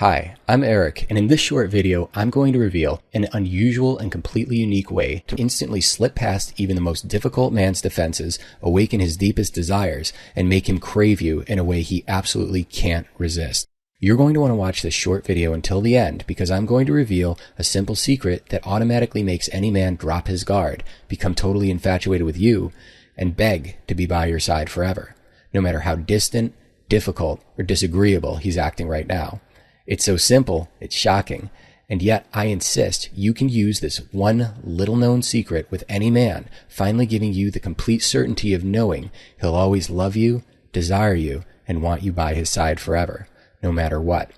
Hi, I'm Eric, and in this short video, I'm going to reveal an unusual and completely unique way to instantly slip past even the most difficult man's defenses, awaken his deepest desires, and make him crave you in a way he absolutely can't resist. You're going to want to watch this short video until the end because I'm going to reveal a simple secret that automatically makes any man drop his guard, become totally infatuated with you, and beg to be by your side forever, no matter how distant, difficult, or disagreeable he's acting right now. It's so simple, it's shocking, and yet I insist you can use this one little-known secret with any man, finally giving you the complete certainty of knowing he'll always love you, desire you, and want you by his side forever, no matter what.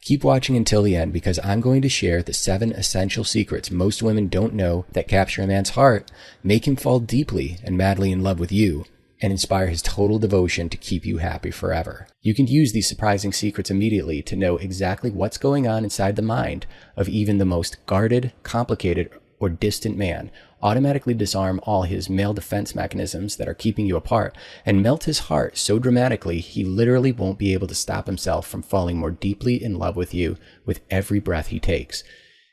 Keep watching until the end because I'm going to share the 7 essential secrets most women don't know that capture a man's heart, make him fall deeply and madly in love with you, and inspire his total devotion to keep you happy forever. You can use these surprising secrets immediately to know exactly what's going on inside the mind of even the most guarded, complicated, or distant man, automatically disarm all his male defense mechanisms that are keeping you apart, and melt his heart so dramatically he literally won't be able to stop himself from falling more deeply in love with you with every breath he takes.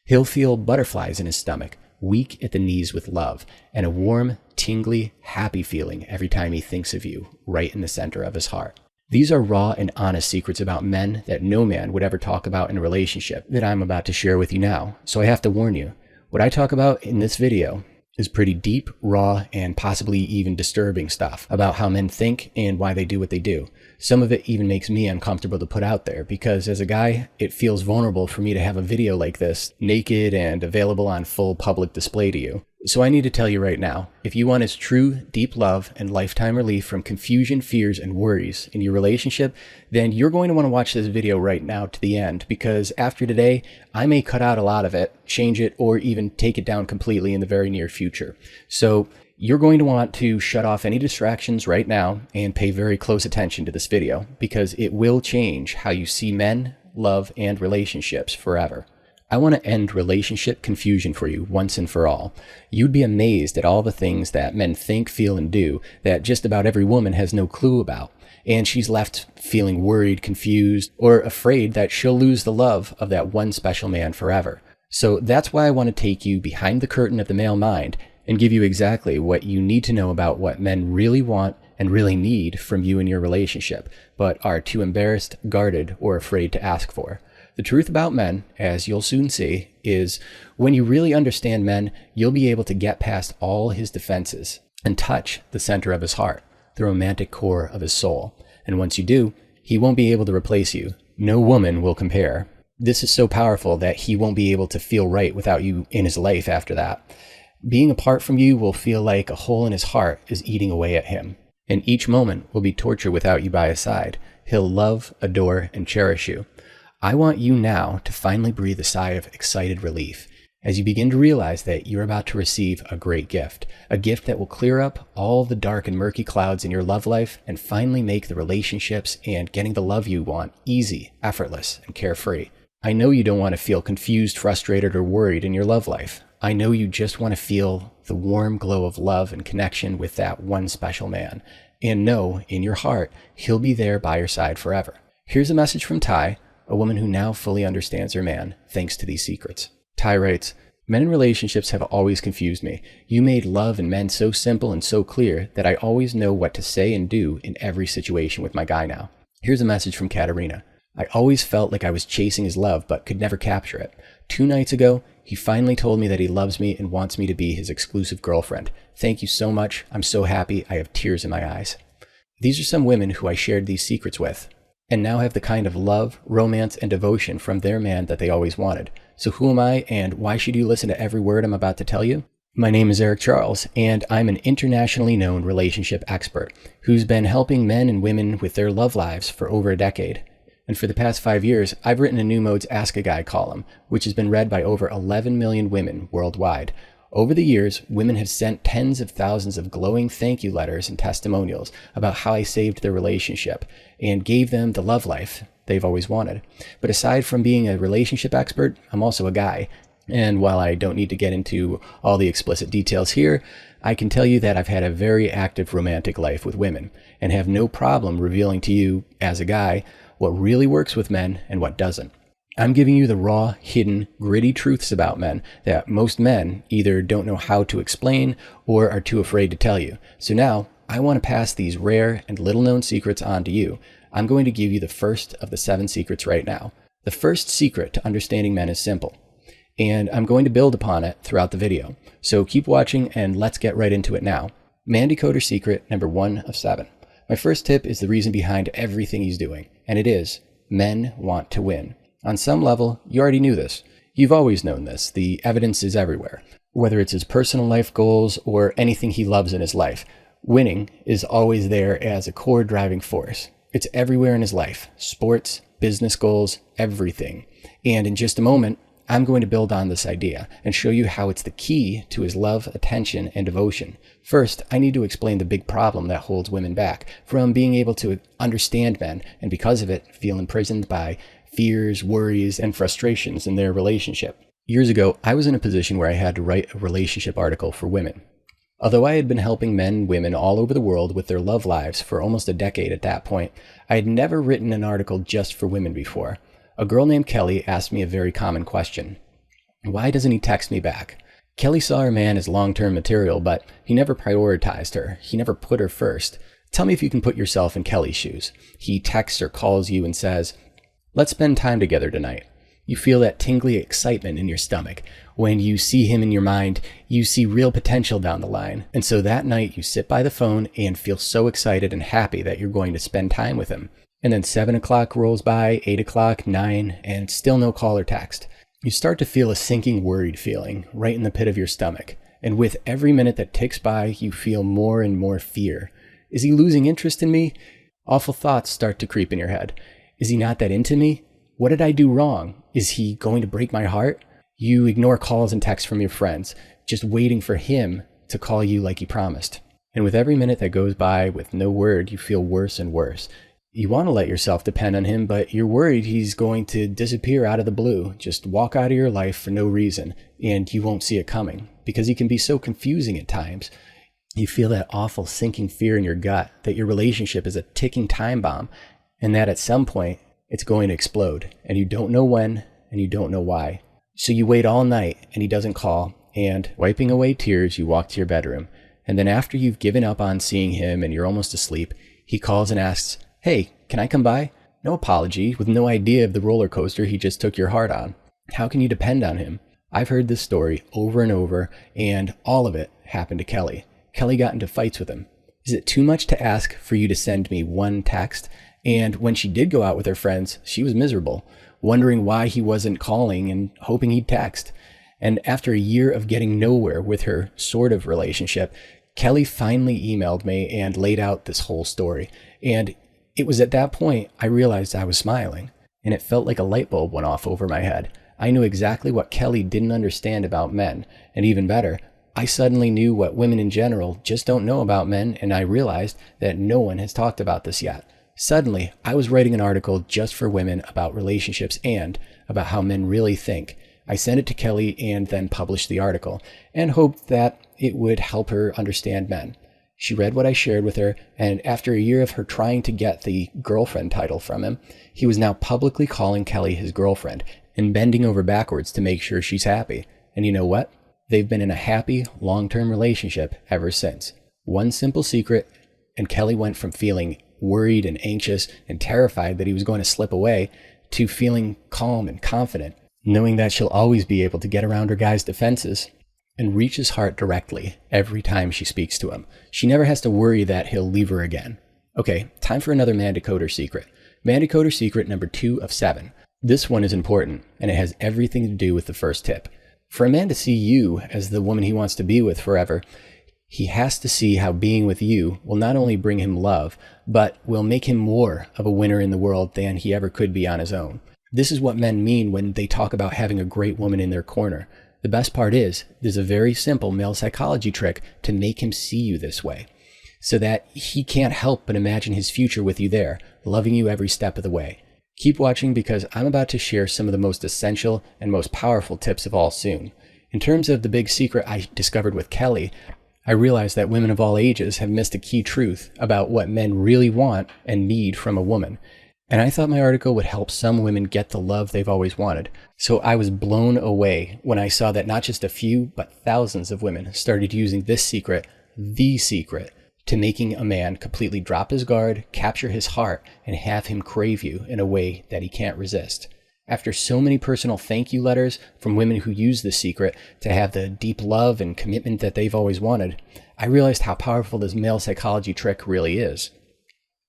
He'll feel butterflies in his stomach, weak at the knees with love, and a warm, tingly, happy feeling every time he thinks of you, right in the center of his heart. These are raw and honest secrets about men that no man would ever talk about in a relationship that I'm about to share with you now. So I have to warn you, what I talk about in this video is pretty deep, raw, and possibly even disturbing stuff about how men think and why they do what they do. Some of it even makes me uncomfortable to put out there because as a guy, it feels vulnerable for me to have a video like this naked and available on full public display to you. So I need to tell you right now, if you want his true, deep love and lifetime relief from confusion, fears, and worries in your relationship, then you're going to want to watch this video right now to the end because after today, I may cut out a lot of it, change it, or even take it down completely in the very near future. So you're going to want to shut off any distractions right now and pay very close attention to this video because it will change how you see men, love, and relationships forever. I want to end relationship confusion for you once and for all. You'd be amazed at all the things that men think, feel, and do that just about every woman has no clue about. And she's left feeling worried, confused, or afraid that she'll lose the love of that one special man forever. So that's why I want to take you behind the curtain of the male mind and give you exactly what you need to know about what men really want and really need from you in your relationship, but are too embarrassed, guarded, or afraid to ask for. The truth about men, as you'll soon see, is when you really understand men, you'll be able to get past all his defenses and touch the center of his heart, the romantic core of his soul. And once you do, he won't be able to replace you. No woman will compare. This is so powerful that he won't be able to feel right without you in his life after that. Being apart from you will feel like a hole in his heart is eating away at him. And each moment will be torture without you by his side. He'll love, adore, and cherish you. I want you now to finally breathe a sigh of excited relief as you begin to realize that you're about to receive a great gift, a gift that will clear up all the dark and murky clouds in your love life and finally make the relationships and getting the love you want easy, effortless, and carefree. I know you don't want to feel confused, frustrated, or worried in your love life. I know you just want to feel the warm glow of love and connection with that one special man, and know in your heart he'll be there by your side forever. Here's a message from Ty, a woman who now fully understands her man thanks to these secrets. Ty writes, "Men in relationships have always confused me. You made love and men so simple and so clear that I always know what to say and do in every situation with my guy now." Here's a message from Katerina. "I always felt like I was chasing his love but could never capture it. 2 nights ago, he finally told me that he loves me and wants me to be his exclusive girlfriend. Thank you so much. I'm so happy. I have tears in my eyes." These are some women who I shared these secrets with, and now have the kind of love, romance, and devotion from their man that they always wanted. So who am I, and why should you listen to every word I'm about to tell you? My name is Eric Charles, and I'm an internationally known relationship expert who's been helping men and women with their love lives for over a decade. And for the past 5 years, I've written a New Mode's Ask a Guy column, which has been read by over 11 million women worldwide. Over the years, women have sent tens of thousands of glowing thank you letters and testimonials about how I saved their relationship and gave them the love life they've always wanted. But aside from being a relationship expert, I'm also a guy. And while I don't need to get into all the explicit details here, I can tell you that I've had a very active romantic life with women and have no problem revealing to you, as a guy, what really works with men and what doesn't. I'm giving you the raw, hidden, gritty truths about men that most men either don't know how to explain or are too afraid to tell you. So now, I want to pass these rare and little-known secrets on to you. I'm going to give you the first of the 7 secrets right now. The first secret to understanding men is simple, and I'm going to build upon it throughout the video. So keep watching and let's get right into it now. Man Decoder secret number 1 of 7. My first tip is the reason behind everything he's doing, and it is, men want to win. On some level, you already knew this. You've always known this. The evidence is everywhere. Whether it's his personal life goals or anything he loves in his life, winning is always there as a core driving force. It's everywhere in his life. Sports, business goals, everything. And in just a moment, I'm going to build on this idea and show you how it's the key to his love, attention, and devotion. First, I need to explain the big problem that holds women back from being able to understand men, and because of it, feel imprisoned by fears, worries, and frustrations in their relationship. Years ago, I was in a position where I had to write a relationship article for women. Although I had been helping men and women all over the world with their love lives for almost a decade at that point, I had never written an article just for women before. A girl named Kelly asked me a very common question. Why doesn't he text me back? Kelly saw her man as long-term material, but he never prioritized her. He never put her first. Tell me if you can put yourself in Kelly's shoes. He texts or calls you and says, "Let's spend time together tonight." You feel that tingly excitement in your stomach. When you see him in your mind, you see real potential down the line. And so that night you sit by the phone and feel so excited and happy that you're going to spend time with him. And then 7 o'clock rolls by, 8 o'clock, 9, and still no call or text. You start to feel a sinking, worried feeling right in the pit of your stomach. And with every minute that ticks by, you feel more and more fear. Is he losing interest in me? Awful thoughts start to creep in your head. Is he not that into me? What did I do wrong? Is he going to break my heart? You ignore calls and texts from your friends, just waiting for him to call you like he promised. And with every minute that goes by with no word, you feel worse and worse. You want to let yourself depend on him, but you're worried he's going to disappear out of the blue, just walk out of your life for no reason, and you won't see it coming, because he can be so confusing at times. You feel that awful sinking fear in your gut that your relationship is a ticking time bomb, and that at some point, it's going to explode, and you don't know when, and you don't know why. So you wait all night, and he doesn't call, and wiping away tears, you walk to your bedroom. And then after you've given up on seeing him and you're almost asleep, he calls and asks, "Hey, can I come by?" No apology, with no idea of the roller coaster he just took your heart on. How can you depend on him? I've heard this story over and over, and all of it happened to Kelly. Kelly got into fights with him. Is it too much to ask for you to send me one text? And when she did go out with her friends, she was miserable, wondering why he wasn't calling and hoping he'd text. And after a year of getting nowhere with her sort of relationship, Kelly finally emailed me and laid out this whole story. And it was at that point I realized I was smiling, and it felt like a light bulb went off over my head. I knew exactly what Kelly didn't understand about men, and even better, I suddenly knew what women in general just don't know about men, and I realized that no one has talked about this yet. Suddenly, I was writing an article just for women about relationships and about how men really think. I sent it to Kelly and then published the article, and hoped that it would help her understand men. She read what I shared with her, and after a year of her trying to get the girlfriend title from him, he was now publicly calling Kelly his girlfriend and bending over backwards to make sure she's happy. And you know what? They've been in a happy, long-term relationship ever since. One simple secret, and Kelly went from feeling worried and anxious and terrified that he was going to slip away to feeling calm and confident, knowing that she'll always be able to get around her guy's defenses and reach his heart directly every time she speaks to him. She never has to worry that he'll leave her again. Okay, time for another Man Decoder secret. Man Decoder secret number 2 of 7. This one is important, and it has everything to do with the first tip. For a man to see you as the woman he wants to be with forever, he has to see how being with you will not only bring him love, but will make him more of a winner in the world than he ever could be on his own. This is what men mean when they talk about having a great woman in their corner. The best part is, there's a very simple male psychology trick to make him see you this way, so that he can't help but imagine his future with you there, loving you every step of the way. Keep watching because I'm about to share some of the most essential and most powerful tips of all soon. In terms of the big secret I discovered with Kelly, I realized that women of all ages have missed a key truth about what men really want and need from a woman. And I thought my article would help some women get the love they've always wanted. So I was blown away when I saw that not just a few, but thousands of women started using this secret, the secret, to making a man completely drop his guard, capture his heart, and have him crave you in a way that he can't resist. After so many personal thank you letters from women who use this secret to have the deep love and commitment that they've always wanted, I realized how powerful this male psychology trick really is.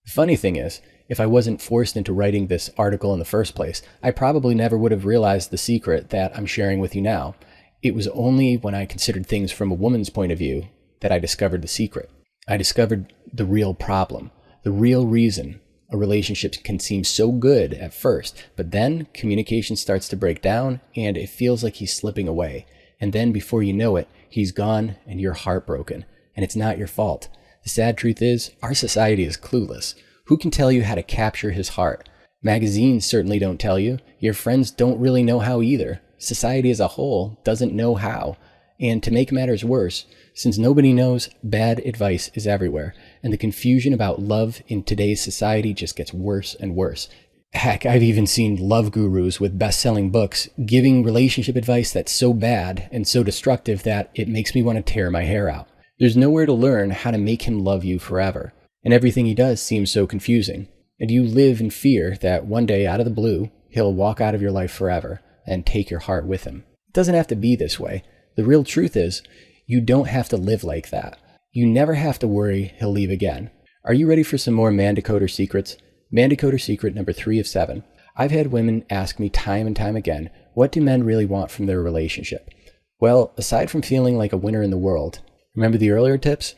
The funny thing is, if I wasn't forced into writing this article in the first place, I probably never would have realized the secret that I'm sharing with you now. It was only when I considered things from a woman's point of view that I discovered the secret. I discovered the real problem, the real reason a relationship can seem so good at first, but then communication starts to break down and it feels like he's slipping away. And then before you know it, he's gone and you're heartbroken. And it's not your fault. The sad truth is, our society is clueless. Who can tell you how to capture his heart? Magazines certainly don't tell you. Your friends don't really know how either. Society as a whole doesn't know how. And to make matters worse, since nobody knows, bad advice is everywhere, and the confusion about love in today's society just gets worse and worse. Heck, I've even seen love gurus with best-selling books giving relationship advice that's so bad and so destructive that it makes me want to tear my hair out. There's nowhere to learn how to make him love you forever, and everything he does seems so confusing. And you live in fear that one day, out of the blue, he'll walk out of your life forever and take your heart with him. It doesn't have to be this way. The real truth is, you don't have to live like that. You never have to worry he'll leave again. Are you ready for some more man decoder secrets? Man decoder secret number 3 of 7. I've had women ask me time and time again, what do men really want from their relationship? Well, aside from feeling like a winner in the world, remember the earlier tips?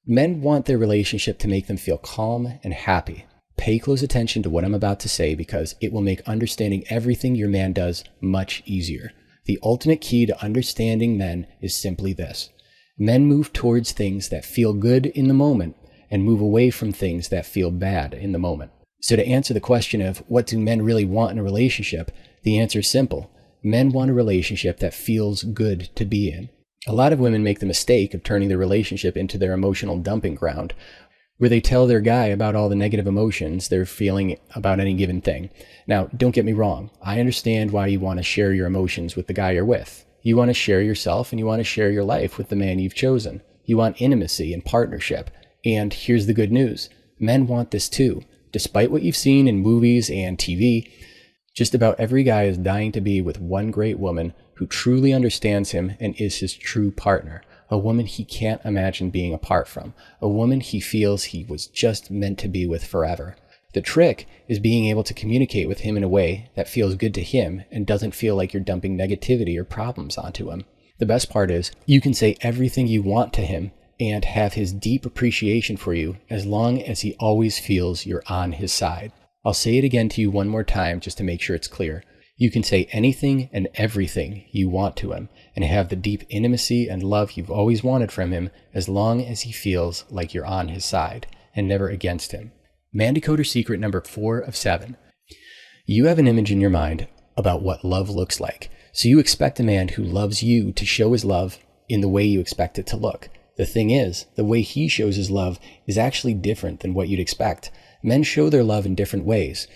Men want their relationship to make them feel calm and happy. Pay close attention to what I'm about to say because it will make understanding everything your man does much easier. The ultimate key to understanding men is simply this. Men move towards things that feel good in the moment and move away from things that feel bad in the moment. So to answer the question of what do men really want in a relationship, the answer is simple. Men want a relationship that feels good to be in. A lot of women make the mistake of turning their relationship into their emotional dumping ground, where they tell their guy about all the negative emotions they're feeling about any given thing. Now, don't get me wrong. I understand why you want to share your emotions with the guy you're with. You want to share yourself and you want to share your life with the man you've chosen. You want intimacy and partnership. And here's the good news. Men want this too. Despite what you've seen in movies and TV, just about every guy is dying to be with one great woman who truly understands him and is his true partner. A woman he can't imagine being apart from. A woman he feels he was just meant to be with forever. The trick is being able to communicate with him in a way that feels good to him and doesn't feel like you're dumping negativity or problems onto him. The best part is you can say everything you want to him and have his deep appreciation for you as long as he always feels you're on his side. I'll say it again to you one more time just to make sure it's clear. You can say anything and everything you want to him and have the deep intimacy and love you've always wanted from him as long as he feels like you're on his side and never against him. Man decoder secret number 4 of 7. You have an image in your mind about what love looks like. So you expect a man who loves you to show his love in the way you expect it to look. The thing is, the way he shows his love is actually different than what you'd expect. Men show their love in different ways.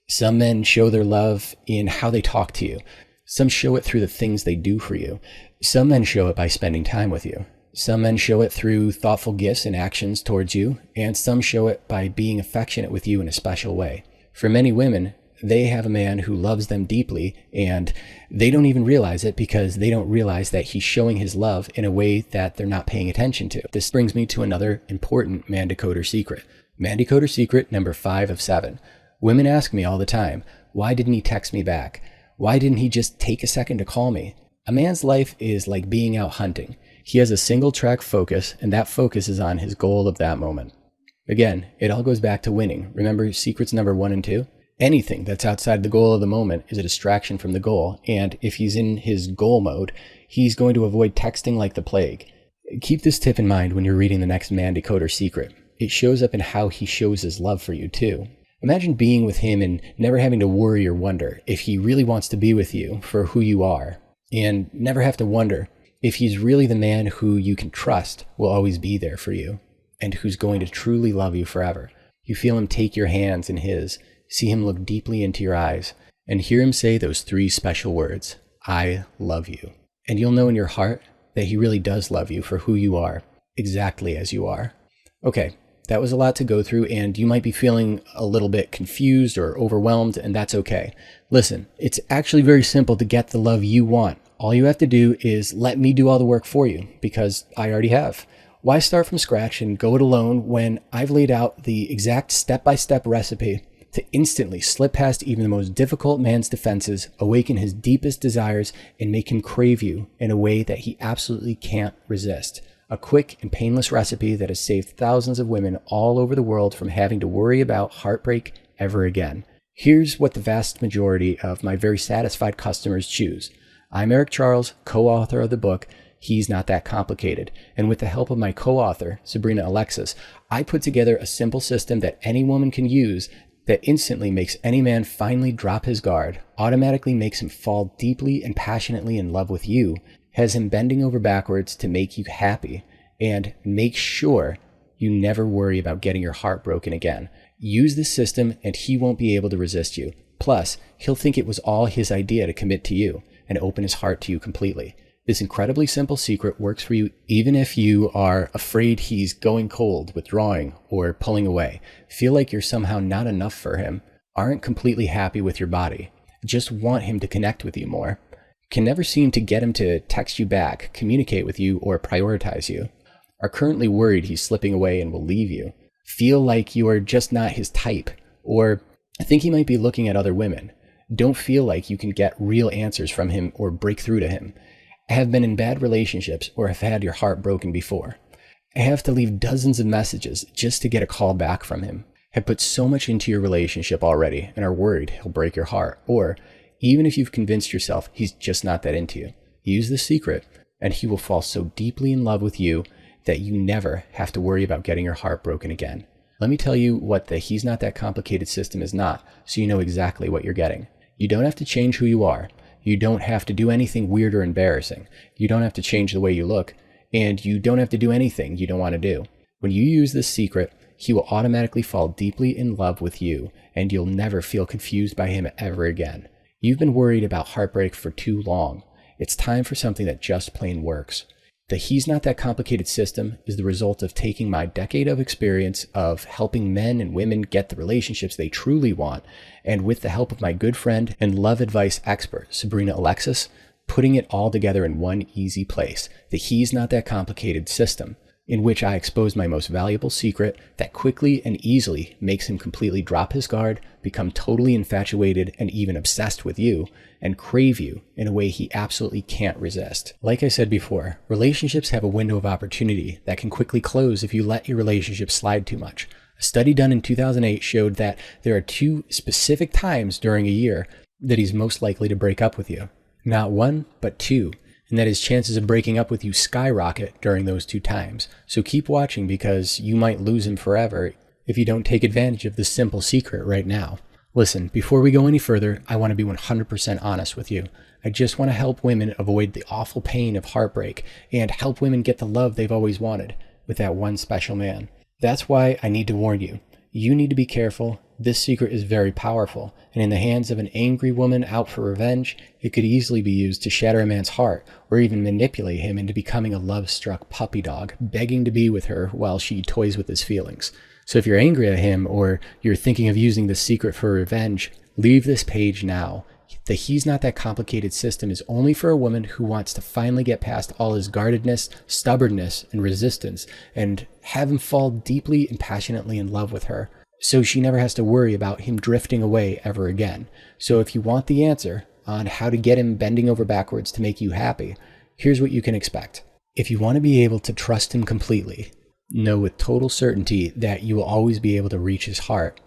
Some men show their love in how they talk to you. Some show it through the things they do for you. Some men show it by spending time with you. Some men show it through thoughtful gifts and actions towards you, and some show it by being affectionate with you in a special way. For many women, they have a man who loves them deeply, and they don't even realize it because they don't realize that he's showing his love in a way that they're not paying attention to. This brings me to another important man decoder secret. Man decoder secret number 5 of 7. Women ask me all the time, why didn't he text me back? Why didn't he just take a second to call me? A man's life is like being out hunting. He has a single track focus, and that focus is on his goal of that moment. Again, it all goes back to winning. Remember secrets number 1 and 2? Anything that's outside the goal of the moment is a distraction from the goal, and if he's in his goal mode, he's going to avoid texting like the plague. Keep this tip in mind when you're reading the next man decoder secret. It shows up in how he shows his love for you too. Imagine being with him and never having to worry or wonder if he really wants to be with you for who you are, and never have to wonder if he's really the man who you can trust will always be there for you and who's going to truly love you forever. You feel him take your hands in his, see him look deeply into your eyes, and hear him say those three special words, I love you. And you'll know in your heart that he really does love you for who you are, exactly as you are. Okay, that was a lot to go through, and you might be feeling a little bit confused or overwhelmed, and that's okay. Listen, it's actually very simple to get the love you want. All you have to do is let me do all the work for you, because I already have. Why start from scratch and go it alone when I've laid out the exact step-by-step recipe to instantly slip past even the most difficult man's defenses, awaken his deepest desires, and make him crave you in a way that he absolutely can't resist? A quick and painless recipe that has saved thousands of women all over the world from having to worry about heartbreak ever again. Here's what the vast majority of my very satisfied customers choose. I'm Eric Charles, co-author of the book, He's Not That Complicated. And with the help of my co-author, Sabrina Alexis, I put together a simple system that any woman can use that instantly makes any man finally drop his guard, automatically makes him fall deeply and passionately in love with you, has him bending over backwards to make you happy, and make sure you never worry about getting your heart broken again. Use this system and he won't be able to resist you. Plus, he'll think it was all his idea to commit to you and open his heart to you completely. This incredibly simple secret works for you even if you are afraid he's going cold, withdrawing, or pulling away, feel like you're somehow not enough for him, aren't completely happy with your body, just want him to connect with you more, can never seem to get him to text you back, communicate with you, or prioritize you, are currently worried he's slipping away and will leave you, feel like you are just not his type, or think he might be looking at other women, don't feel like you can get real answers from him or break through to him, have been in bad relationships or have had your heart broken before, have to leave dozens of messages just to get a call back from him, have put so much into your relationship already and are worried he'll break your heart, or even if you've convinced yourself he's just not that into you, use this secret and he will fall so deeply in love with you that you never have to worry about getting your heart broken again. Let me tell you what the He's Not That Complicated system is not, so you know exactly what you're getting. You don't have to change who you are. You don't have to do anything weird or embarrassing. You don't have to change the way you look, and you don't have to do anything you don't want to do. When you use this secret, he will automatically fall deeply in love with you, and you'll never feel confused by him ever again. You've been worried about heartbreak for too long. It's time for something that just plain works. The He's Not That Complicated system is the result of taking my decade of experience of helping men and women get the relationships they truly want, and with the help of my good friend and love advice expert, Sabrina Alexis, putting it all together in one easy place, the He's Not That Complicated system, in which I expose my most valuable secret that quickly and easily makes him completely drop his guard, become totally infatuated and even obsessed with you, and crave you in a way he absolutely can't resist. Like I said before, relationships have a window of opportunity that can quickly close if you let your relationship slide too much. A study done in 2008 showed that there are 2 specific times during a year that he's most likely to break up with you. Not 1, but 2. And that his chances of breaking up with you skyrocket during those 2 times. So keep watching because you might lose him forever if you don't take advantage of this simple secret right now. Listen, before we go any further, I want to be 100% honest with you. I just want to help women avoid the awful pain of heartbreak and help women get the love they've always wanted with that one special man. That's why I need to warn you. You need to be careful. This secret is very powerful, and in the hands of an angry woman out for revenge, it could easily be used to shatter a man's heart or even manipulate him into becoming a love-struck puppy dog, begging to be with her while she toys with his feelings. So if you're angry at him or you're thinking of using this secret for revenge, leave this page now. The He's Not That Complicated system is only for a woman who wants to finally get past all his guardedness, stubbornness, and resistance and have him fall deeply and passionately in love with her, so she never has to worry about him drifting away ever again. So if you want the answer on how to get him bending over backwards to make you happy, here's what you can expect. If you want to be able to trust him completely, know with total certainty that you will always be able to reach his heart,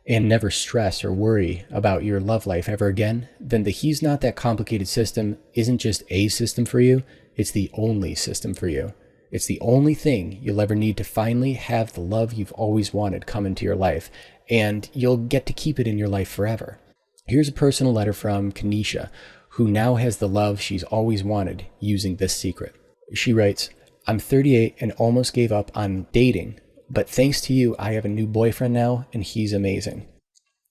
and never stress or worry about your love life ever again, then the He's Not That Complicated system isn't just a system for you, it's the only system for you. It's the only thing you'll ever need to finally have the love you've always wanted come into your life, and you'll get to keep it in your life forever. Here's a personal letter from Kanisha, who now has the love she's always wanted using this secret. She writes, I'm 38 and almost gave up on dating, but thanks to you, I have a new boyfriend now, and he's amazing.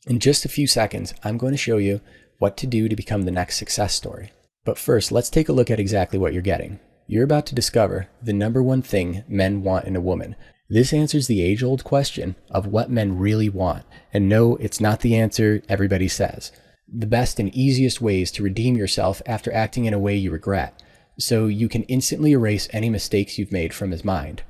In just a few seconds, I'm going to show you what to do to become the next success story. But first, let's take a look at exactly what you're getting. You're about to discover the number one thing men want in a woman. This answers the age-old question of what men really want. And no, it's not the answer everybody says. The best and easiest ways to redeem yourself after acting in a way you regret, so you can instantly erase any mistakes you've made from his mind.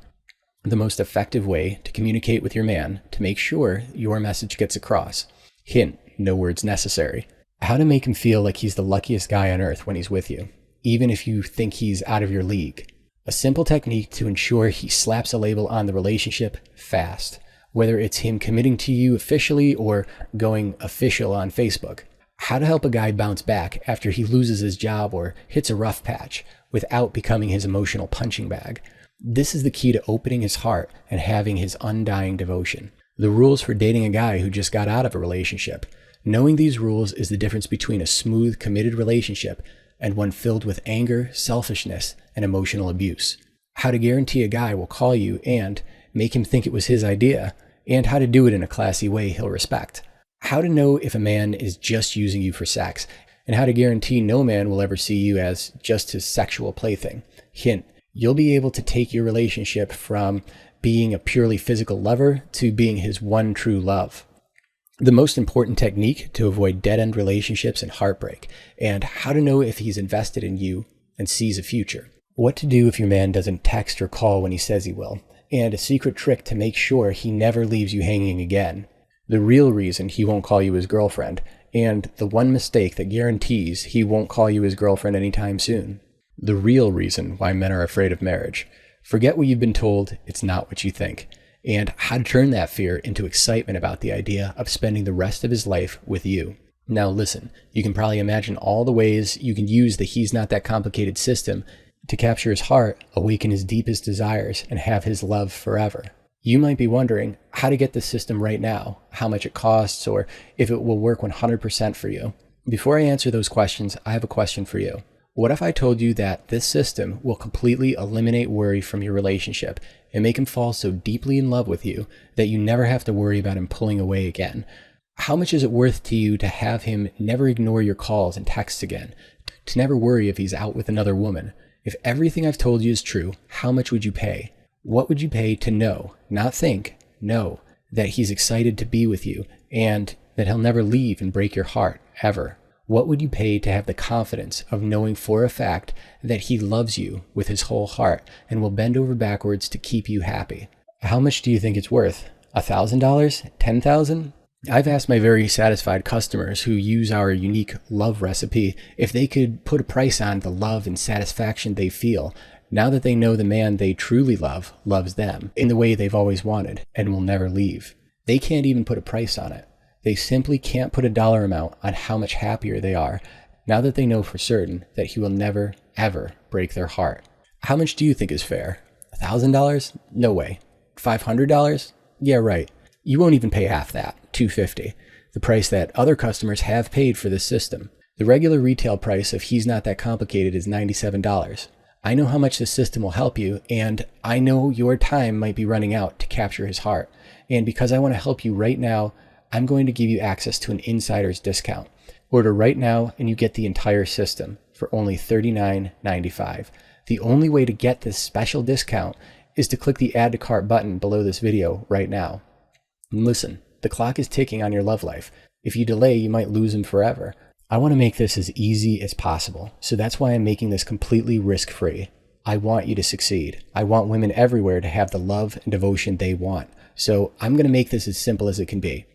The most effective way to communicate with your man to make sure your message gets across. Hint, no words necessary. How to make him feel like he's the luckiest guy on earth when he's with you, even if you think he's out of your league. A simple technique to ensure he slaps a label on the relationship fast, whether it's him committing to you officially or going official on Facebook. How to help a guy bounce back after he loses his job or hits a rough patch without becoming his emotional punching bag. This is the key to opening his heart and having his undying devotion. The rules for dating a guy who just got out of a relationship. Knowing these rules is the difference between a smooth, committed relationship and one filled with anger, selfishness, and emotional abuse. How to guarantee a guy will call you and make him think it was his idea, and how to do it in a classy way he'll respect. How to know if a man is just using you for sex, and how to guarantee no man will ever see you as just his sexual plaything. Hint, you'll be able to take your relationship from being a purely physical lover to being his one true love. The most important technique to avoid dead-end relationships and heartbreak, and how to know if he's invested in you and sees a future. What to do if your man doesn't text or call when he says he will, and a secret trick to make sure he never leaves you hanging again. The real reason he won't call you his girlfriend, and the one mistake that guarantees he won't call you his girlfriend anytime soon. The real reason why men are afraid of marriage. Forget what you've been told, it's not what you think. And how to turn that fear into excitement about the idea of spending the rest of his life with you. Now listen, you can probably imagine all the ways you can use the He's Not That Complicated system to capture his heart, awaken his deepest desires, and have his love forever. You might be wondering how to get this system right now, how much it costs, or if it will work 100% for you. Before I answer those questions, I have a question for you. What if I told you that this system will completely eliminate worry from your relationship and make him fall so deeply in love with you that you never have to worry about him pulling away again? How much is it worth to you to have him never ignore your calls and texts again, to never worry if he's out with another woman? If everything I've told you is true, how much would you pay? What would you pay to know, not think, know that he's excited to be with you and that he'll never leave and break your heart, ever? What would you pay to have the confidence of knowing for a fact that he loves you with his whole heart and will bend over backwards to keep you happy? How much do you think it's worth? $1,000? $10,000? I've asked my very satisfied customers who use our unique love recipe if they could put a price on the love and satisfaction they feel now that they know the man they truly love loves them in the way they've always wanted and will never leave. They can't even put a price on it. They simply can't put a dollar amount on how much happier they are now that they know for certain that he will never, ever break their heart. How much do you think is fair? $1,000? No way. $500? Yeah, right. You won't even pay half that, $250, the price that other customers have paid for this system. The regular retail price of He's Not That Complicated is $97. I know how much this system will help you, and I know your time might be running out to capture his heart. And because I want to help you right now, I'm going to give you access to an insider's discount. Order right now and you get the entire system for only $39.95. The only way to get this special discount is to click the Add to Cart button below this video right now. And listen, the clock is ticking on your love life. If you delay, you might lose him forever. I want to make this as easy as possible, so that's why I'm making this completely risk-free. I want you to succeed. I want women everywhere to have the love and devotion they want. So I'm going to make this as simple as it can be.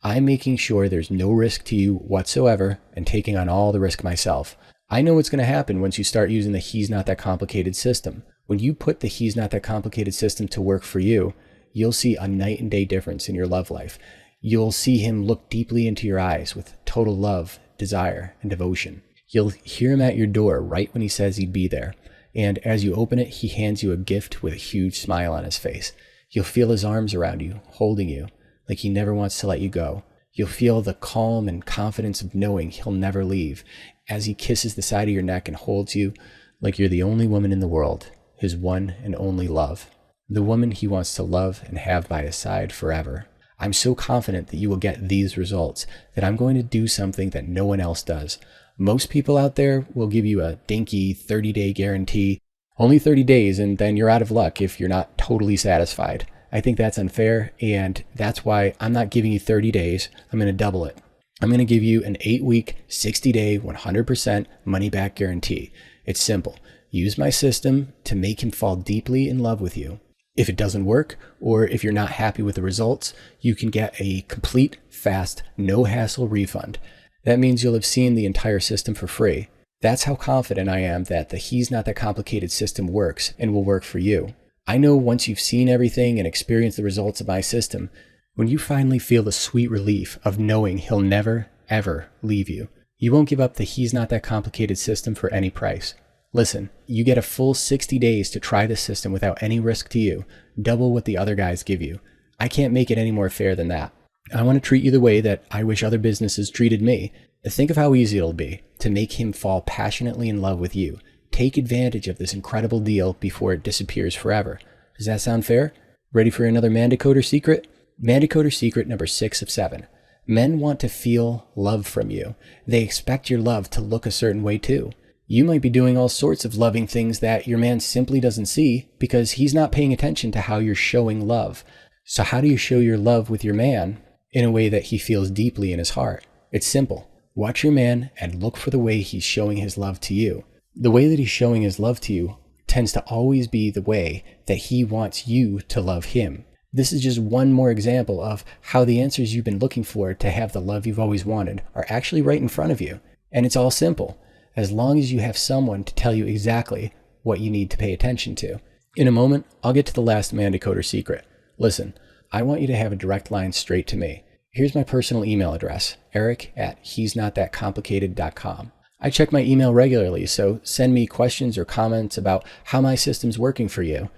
I'm making sure there's no risk to you whatsoever and taking on all the risk myself. I know what's going to happen once you start using the He's Not That Complicated system. When you put the He's Not That Complicated system to work for you, you'll see a night and day difference in your love life. You'll see him look deeply into your eyes with total love, desire, and devotion. You'll hear him at your door right when he says he'd be there. And as you open it, he hands you a gift with a huge smile on his face. You'll feel his arms around you, holding you, like he never wants to let you go. You'll feel the calm and confidence of knowing he'll never leave as he kisses the side of your neck and holds you like you're the only woman in the world, his one and only love, the woman he wants to love and have by his side forever. I'm so confident that you will get these results that I'm going to do something that no one else does. Most people out there will give you a dinky 30-day guarantee, only 30 days, and then you're out of luck if you're not totally satisfied. I think that's unfair, and that's why I'm not giving you 30 days. I'm going to double it. I'm going to give you an 8-week, 60-day, 100% money-back guarantee. It's simple. Use my system to make him fall deeply in love with you. If it doesn't work, or if you're not happy with the results, you can get a complete, fast, no-hassle refund. That means you'll have seen the entire system for free. That's how confident I am that the He's Not That Complicated system works and will work for you. I know once you've seen everything and experienced the results of my system, when you finally feel the sweet relief of knowing he'll never, ever leave you, you won't give up the He's Not That Complicated system for any price. Listen, you get a full 60 days to try this system without any risk to you, double what the other guys give you. I can't make it any more fair than that. I want to treat you the way that I wish other businesses treated me. Think of how easy it'll be to make him fall passionately in love with you. Take advantage of this incredible deal before it disappears forever. Does that sound fair? Ready for another Mandicoder secret? Mandicoder secret number 6 of 7. Men want to feel love from you. They expect your love to look a certain way too. You might be doing all sorts of loving things that your man simply doesn't see because he's not paying attention to how you're showing love. So how do you show your love with your man in a way that he feels deeply in his heart? It's simple. Watch your man and look for the way he's showing his love to you. The way that he's showing his love to you tends to always be the way that he wants you to love him. This is just one more example of how the answers you've been looking for to have the love you've always wanted are actually right in front of you. And it's all simple, as long as you have someone to tell you exactly what you need to pay attention to. In a moment, I'll get to the last Mandicoder secret. Listen, I want you to have a direct line straight to me. Here's my personal email address, eric@he'snotthatcomplicated.com. I check my email regularly, so send me questions or comments about how my system's working for you.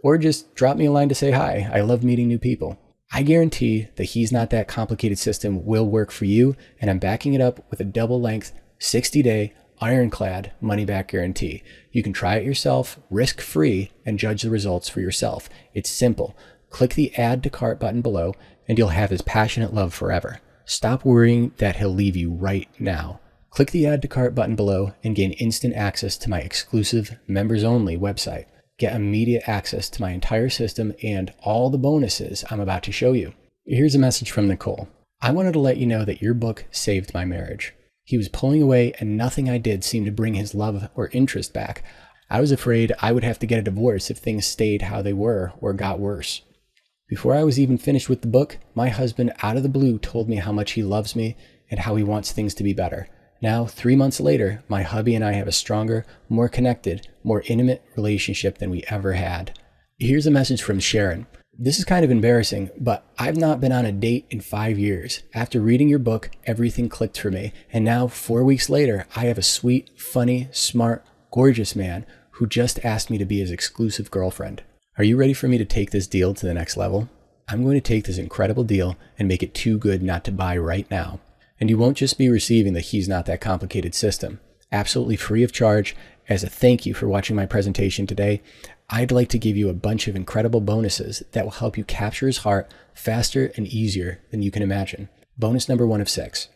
Or just drop me a line to say hi. I love meeting new people. I guarantee the He's Not That Complicated system will work for you, and I'm backing it up with a double-length, 60-day, ironclad money-back guarantee. You can try it yourself, risk-free, and judge the results for yourself. It's simple. Click the Add to Cart button below, and you'll have his passionate love forever. Stop worrying that he'll leave you right now. Click the Add to Cart button below and gain instant access to my exclusive members-only website. Get immediate access to my entire system and all the bonuses I'm about to show you. Here's a message from Nicole. I wanted to let you know that your book saved my marriage. He was pulling away and nothing I did seemed to bring his love or interest back. I was afraid I would have to get a divorce if things stayed how they were or got worse. Before I was even finished with the book, my husband out of the blue told me how much he loves me and how he wants things to be better. Now, 3 months later, my hubby and I have a stronger, more connected, more intimate relationship than we ever had. Here's a message from Sharon. This is kind of embarrassing, but I've not been on a date in 5 years. After reading your book, everything clicked for me. And now, 4 weeks later, I have a sweet, funny, smart, gorgeous man who just asked me to be his exclusive girlfriend. Are you ready for me to take this deal to the next level? I'm going to take this incredible deal and make it too good not to buy right now. And you won't just be receiving the He's Not That Complicated system, absolutely free of charge. As a thank you for watching my presentation today, I'd like to give you a bunch of incredible bonuses that will help you capture his heart faster and easier than you can imagine. Bonus number 1 of 6,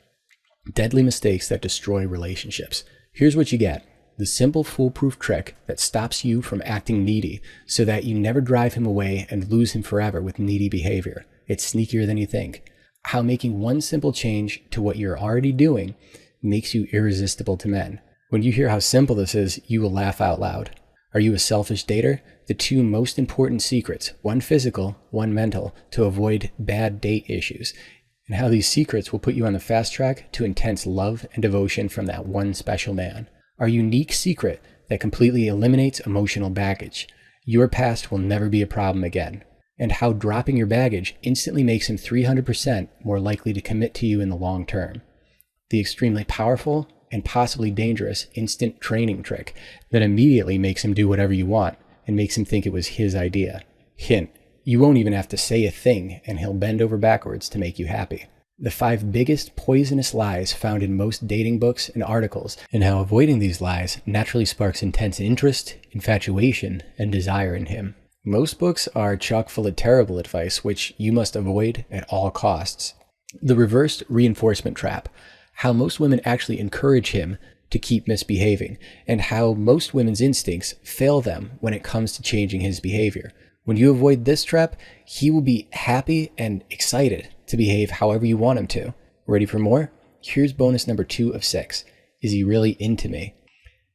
deadly mistakes that destroy relationships. Here's what you get. The simple foolproof trick that stops you from acting needy so that you never drive him away and lose him forever with needy behavior. It's sneakier than you think. How making one simple change to what you're already doing makes you irresistible to men. When you hear how simple this is, you will laugh out loud. Are you a selfish dater? The 2 most important secrets, one physical, one mental, to avoid bad date issues, and how these secrets will put you on the fast track to intense love and devotion from that one special man. Our unique secret that completely eliminates emotional baggage. Your past will never be a problem again. And how dropping your baggage instantly makes him 300% more likely to commit to you in the long term. The extremely powerful and possibly dangerous instant training trick that immediately makes him do whatever you want and makes him think it was his idea. Hint, you won't even have to say a thing and he'll bend over backwards to make you happy. The 5 biggest poisonous lies found in most dating books and articles, and how avoiding these lies naturally sparks intense interest, infatuation, and desire in him. Most books are chock full of terrible advice, which you must avoid at all costs. The reversed reinforcement trap, how most women actually encourage him to keep misbehaving, and how most women's instincts fail them when it comes to changing his behavior. When you avoid this trap, he will be happy and excited to behave however you want him to. Ready for more? Here's bonus number 2 of 6. Is he really into me?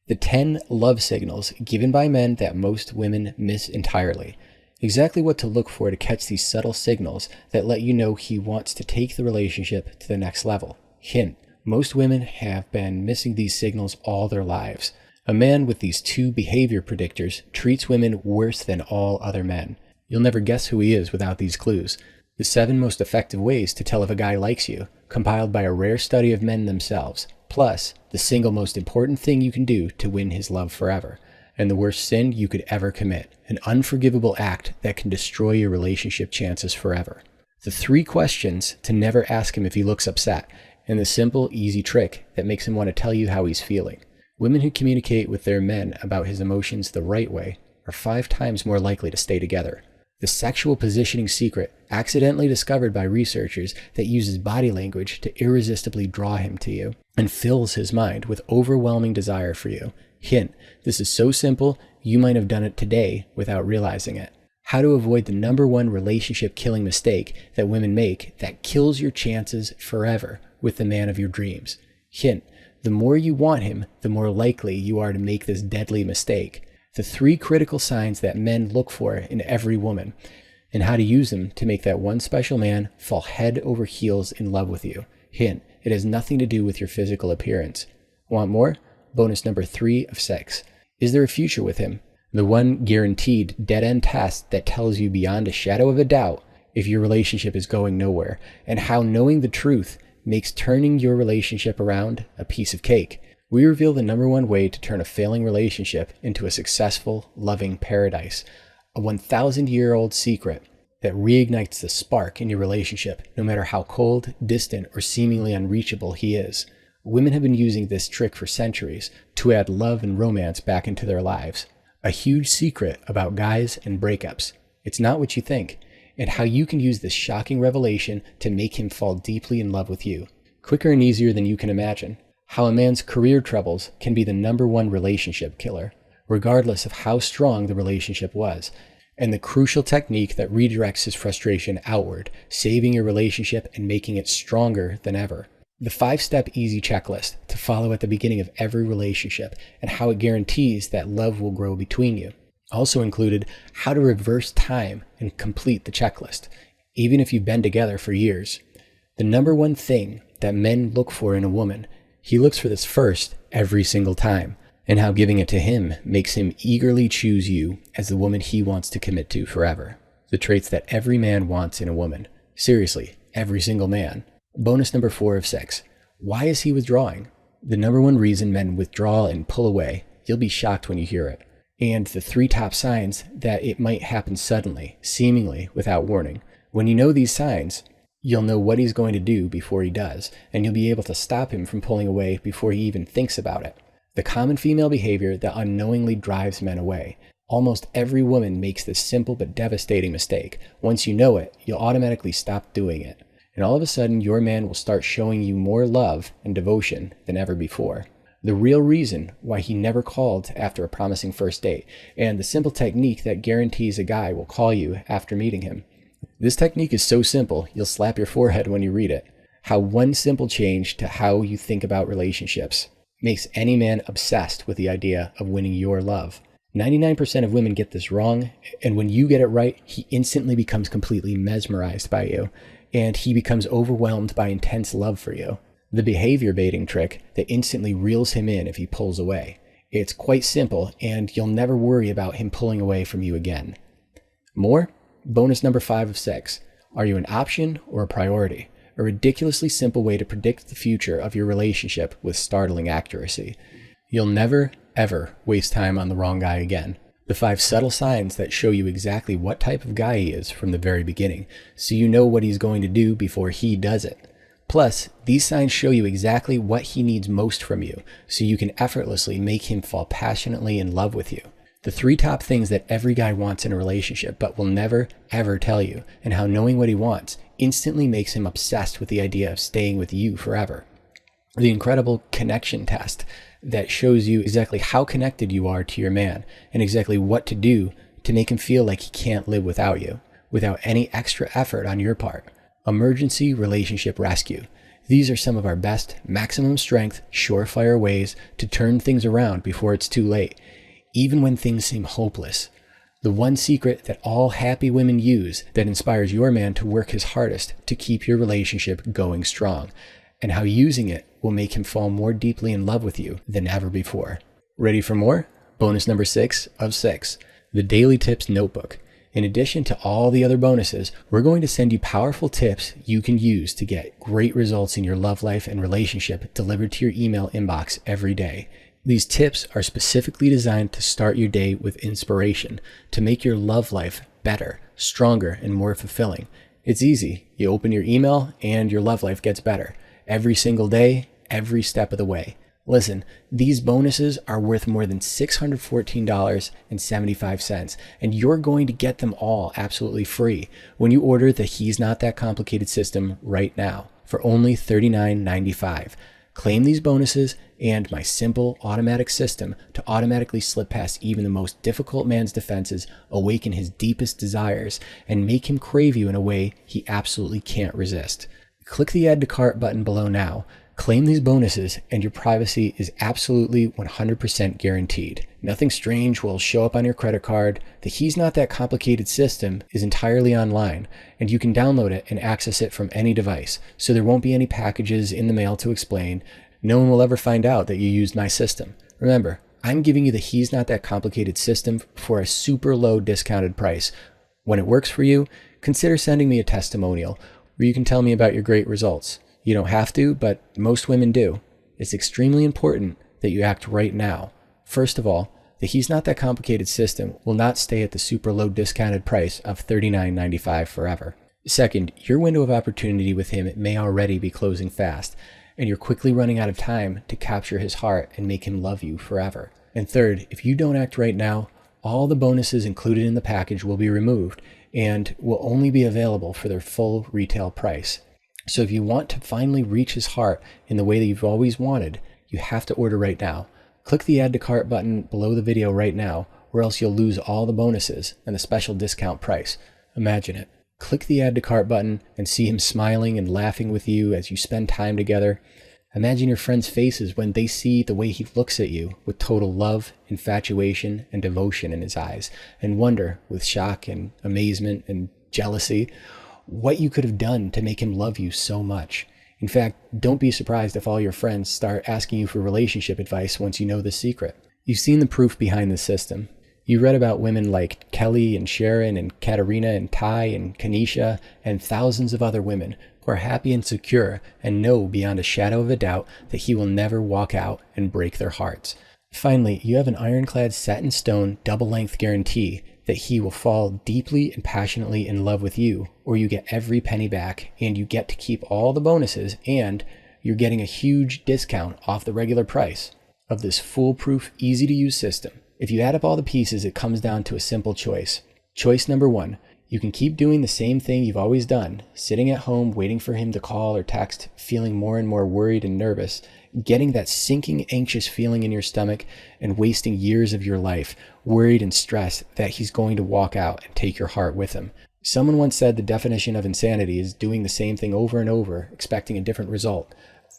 The 10 love signals given by men that most women miss entirely. Exactly what to look for to catch these subtle signals that let you know he wants to take the relationship to the next level. Hint: most women have been missing these signals all their lives. A man with these 2 behavior predictors treats women worse than all other men. You'll never guess who he is without these clues. The 7 most effective ways to tell if a guy likes you, compiled by a rare study of men themselves. Plus, the single most important thing you can do to win his love forever. And the worst sin you could ever commit. An unforgivable act that can destroy your relationship chances forever. The 3 questions to never ask him if he looks upset. And the simple, easy trick that makes him want to tell you how he's feeling. Women who communicate with their men about his emotions the right way are 5 times more likely to stay together. The sexual positioning secret, accidentally discovered by researchers, that uses body language to irresistibly draw him to you and fills his mind with overwhelming desire for you. Hint: this is so simple, you might have done it today without realizing it. How to avoid the number 1 relationship killing mistake that women make that kills your chances forever with the man of your dreams. Hint: the more you want him, the more likely you are to make this deadly mistake. The 3 critical signs that men look for in every woman, and how to use them to make that one special man fall head over heels in love with you. Hint: it has nothing to do with your physical appearance. Want more? Bonus number 3 of 6. Is there a future with him? The one guaranteed dead-end test that tells you beyond a shadow of a doubt if your relationship is going nowhere, and how knowing the truth makes turning your relationship around a piece of cake. We reveal the number 1 way to turn a failing relationship into a successful, loving paradise. A 1,000-year-old secret that reignites the spark in your relationship, no matter how cold, distant, or seemingly unreachable he is. Women have been using this trick for centuries to add love and romance back into their lives. A huge secret about guys and breakups. It's not what you think, and how you can use this shocking revelation to make him fall deeply in love with you. Quicker and easier than you can imagine. How a man's career troubles can be the number 1 relationship killer, regardless of how strong the relationship was, and the crucial technique that redirects his frustration outward, saving your relationship and making it stronger than ever. The 5-step easy checklist to follow at the beginning of every relationship, and how it guarantees that love will grow between you. Also included how to reverse time and complete the checklist, even if you've been together for years. The number 1 thing that men look for in a woman, he looks for this first every single time, and how giving it to him makes him eagerly choose you as the woman he wants to commit to forever. The traits that every man wants in a woman. Seriously, every single man. Bonus number 4 of 6. Why is he withdrawing? The number 1 reason men withdraw and pull away. You'll be shocked when you hear it. And the 3 top signs that it might happen suddenly, seemingly without warning. When you know these signs, you'll know what he's going to do before he does, and you'll be able to stop him from pulling away before he even thinks about it. The common female behavior that unknowingly drives men away. Almost every woman makes this simple but devastating mistake. Once you know it, you'll automatically stop doing it. And all of a sudden, your man will start showing you more love and devotion than ever before. The real reason why he never called after a promising first date, and the simple technique that guarantees a guy will call you after meeting him. This technique is so simple, you'll slap your forehead when you read it. How one simple change to how you think about relationships makes any man obsessed with the idea of winning your love. 99% of women get this wrong, and when you get it right, he instantly becomes completely mesmerized by you, and he becomes overwhelmed by intense love for you. The behavior baiting trick that instantly reels him in if he pulls away. It's quite simple, and you'll never worry about him pulling away from you again. More? Bonus number 5 of 6. Are you an option or a priority? A ridiculously simple way to predict the future of your relationship with startling accuracy. You'll never, ever waste time on the wrong guy again. The 5 subtle signs that show you exactly what type of guy he is from the very beginning, so you know what he's going to do before he does it. Plus, these signs show you exactly what he needs most from you, so you can effortlessly make him fall passionately in love with you. The 3 top things that every guy wants in a relationship but will never, ever tell you, and how knowing what he wants instantly makes him obsessed with the idea of staying with you forever. The incredible connection test that shows you exactly how connected you are to your man and exactly what to do to make him feel like he can't live without you, without any extra effort on your part. Emergency relationship rescue. These are some of our best, maximum strength, surefire ways to turn things around before it's too late, even when things seem hopeless. The one secret that all happy women use that inspires your man to work his hardest to keep your relationship going strong, and how using it will make him fall more deeply in love with you than ever before. Ready for more? Bonus number 6 of 6, the Daily Tips Notebook. In addition to all the other bonuses, we're going to send you powerful tips you can use to get great results in your love life and relationship delivered to your email inbox every day. These tips are specifically designed to start your day with inspiration, to make your love life better, stronger, and more fulfilling. It's easy. You open your email and your love life gets better. Every single day, every step of the way. Listen, these bonuses are worth more than $614.75, and you're going to get them all absolutely free when you order the He's Not That Complicated system right now for only $39.95. Claim these bonuses and my simple automatic system to automatically slip past even the most difficult man's defenses, awaken his deepest desires, and make him crave you in a way he absolutely can't resist. Click the Add to Cart button below now. Claim these bonuses and your privacy is absolutely 100% guaranteed. Nothing strange will show up on your credit card. The He's Not That Complicated system is entirely online, and you can download it and access it from any device, so there won't be any packages in the mail to explain. No one will ever find out that you used my system. Remember, I'm giving you the He's Not That Complicated system for a super low discounted price. When it works for you, consider sending me a testimonial where you can tell me about your great results. You don't have to, but most women do. It's extremely important that you act right now. First of all, the He's Not That Complicated system will not stay at the super low discounted price of $39.95 forever. Second, your window of opportunity with him may already be closing fast, and you're quickly running out of time to capture his heart and make him love you forever. And third, if you don't act right now, all the bonuses included in the package will be removed and will only be available for their full retail price. So if you want to finally reach his heart in the way that you've always wanted, you have to order right now. Click the Add to Cart button below the video right now, or else you'll lose all the bonuses and the special discount price. Imagine it. Click the Add to Cart button and see him smiling and laughing with you as you spend time together. Imagine your friends' faces when they see the way he looks at you with total love, infatuation, and devotion in his eyes, and wonder with shock and amazement and jealousy what you could have done to make him love you so much. In fact, don't be surprised if all your friends start asking you for relationship advice once you know the secret. You've seen the proof behind the system. You read about women like Kelly and Sharon and Katerina and Ty and Kanisha and thousands of other women who are happy and secure and know beyond a shadow of a doubt that he will never walk out and break their hearts. Finally, you have an ironclad set in stone double-length guarantee that he will fall deeply and passionately in love with you, or you get every penny back and you get to keep all the bonuses, and you're getting a huge discount off the regular price of this foolproof, easy-to-use system. If you add up all the pieces, it comes down to a simple choice. Choice number 1, you can keep doing the same thing you've always done, sitting at home waiting for him to call or text, feeling more and more worried and nervous, getting that sinking, anxious feeling in your stomach, and wasting years of your life worried and stressed that he's going to walk out and take your heart with him. Someone once said the definition of insanity is doing the same thing over and over, expecting a different result.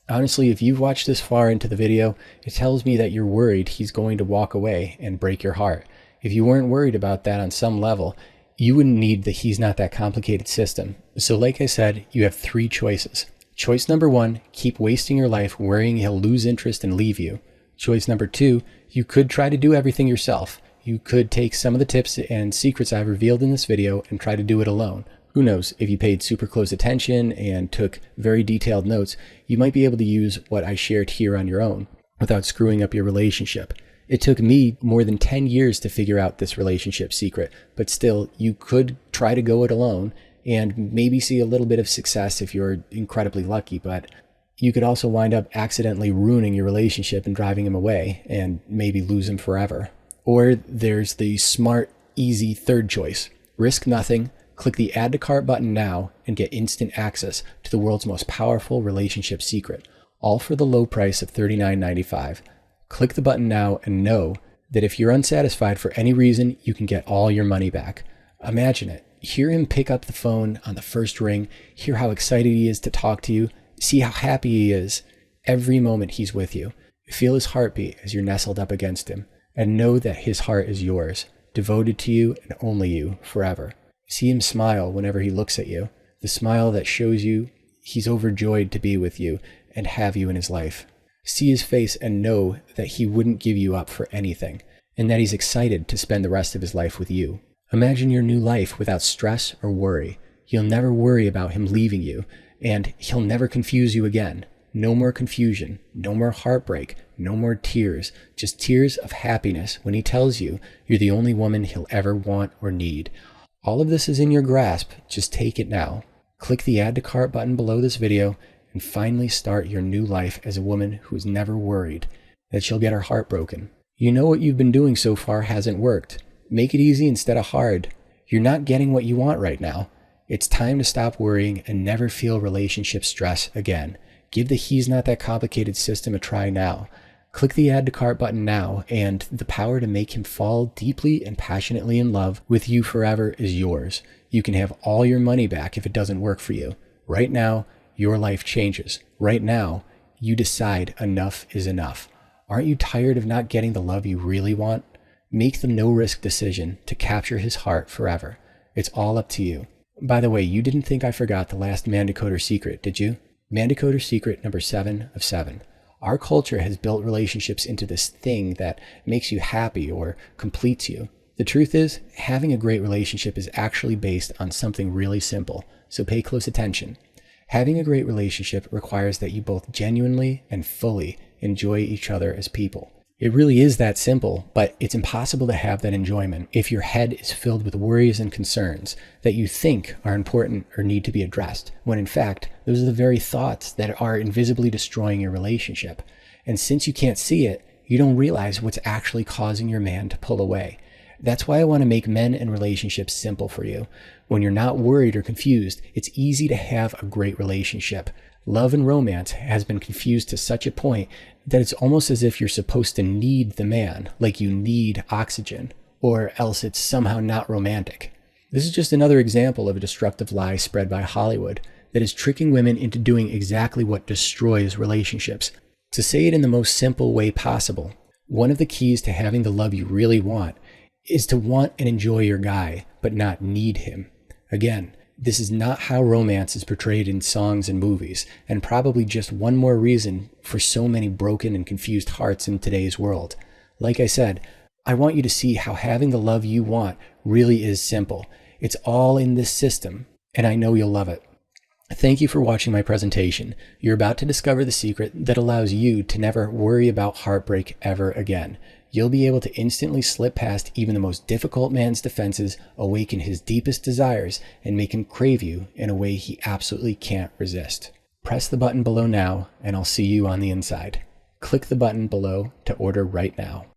Honestly, if you've watched this far into the video, it tells me that you're worried he's going to walk away and break your heart. If you weren't worried about that on some level, you wouldn't need the He's Not That Complicated system. So like I said, you have 3 choices. Choice number 1, keep wasting your life worrying he'll lose interest and leave you. Choice number 2, you could try to do everything yourself. You could take some of the tips and secrets I've revealed in this video and try to do it alone. Who knows, if you paid super close attention and took very detailed notes, you might be able to use what I shared here on your own without screwing up your relationship. It took me more than 10 years to figure out this relationship secret, but still, you could try to go it alone and maybe see a little bit of success if you're incredibly lucky, but you could also wind up accidentally ruining your relationship and driving him away and maybe lose him forever. Or there's the smart, easy third choice. Risk nothing, click the Add to Cart button now, and get instant access to the world's most powerful relationship secret, all for the low price of $39.95. Click the button now and know that if you're unsatisfied for any reason, you can get all your money back. Imagine it. Hear him pick up the phone on the first ring, hear how excited he is to talk to you, see how happy he is every moment he's with you. Feel his heartbeat as you're nestled up against him, and know that his heart is yours, devoted to you and only you forever. See him smile whenever he looks at you, the smile that shows you he's overjoyed to be with you and have you in his life. See his face and know that he wouldn't give you up for anything, and that he's excited to spend the rest of his life with you. Imagine your new life without stress or worry. You'll never worry about him leaving you, and he'll never confuse you again. No more confusion, no more heartbreak, no more tears, just tears of happiness when he tells you you're the only woman he'll ever want or need. All of this is in your grasp, just take it now. Click the Add to Cart button below this video and finally start your new life as a woman who is never worried that she'll get her heart broken. You know what you've been doing so far hasn't worked. Make it easy instead of hard. You're not getting what you want right now. It's time to stop worrying and never feel relationship stress again. Give the He's Not That Complicated system a try now. Click the Add to Cart button now, and the power to make him fall deeply and passionately in love with you forever is yours. You can have all your money back if it doesn't work for you. Right now, your life changes. Right now, you decide enough is enough. Aren't you tired of not getting the love you really want? Make the no-risk decision to capture his heart forever. It's all up to you. By the way, you didn't think I forgot the last Mandecoder secret, did you? Mandecoder secret number 7 of 7. Our culture has built relationships into this thing that makes you happy or completes you. The truth is, having a great relationship is actually based on something really simple, so pay close attention. Having a great relationship requires that you both genuinely and fully enjoy each other as people. It really is that simple, but it's impossible to have that enjoyment if your head is filled with worries and concerns that you think are important or need to be addressed, when in fact, those are the very thoughts that are invisibly destroying your relationship. And since you can't see it, you don't realize what's actually causing your man to pull away. That's why I want to make men and relationships simple for you. When you're not worried or confused, it's easy to have a great relationship. Love and romance has been confused to such a point that it's almost as if you're supposed to need the man, like you need oxygen, or else it's somehow not romantic. This is just another example of a destructive lie spread by Hollywood that is tricking women into doing exactly what destroys relationships. To say it in the most simple way possible, one of the keys to having the love you really want is to want and enjoy your guy, but not need him. Again, this is not how romance is portrayed in songs and movies, and probably just one more reason for so many broken and confused hearts in today's world. Like I said, I want you to see how having the love you want really is simple. It's all in this system, and I know you'll love it. Thank you for watching my presentation. You're about to discover the secret that allows you to never worry about heartbreak ever again. You'll be able to instantly slip past even the most difficult man's defenses, awaken his deepest desires, and make him crave you in a way he absolutely can't resist. Press the button below now, and I'll see you on the inside. Click the button below to order right now.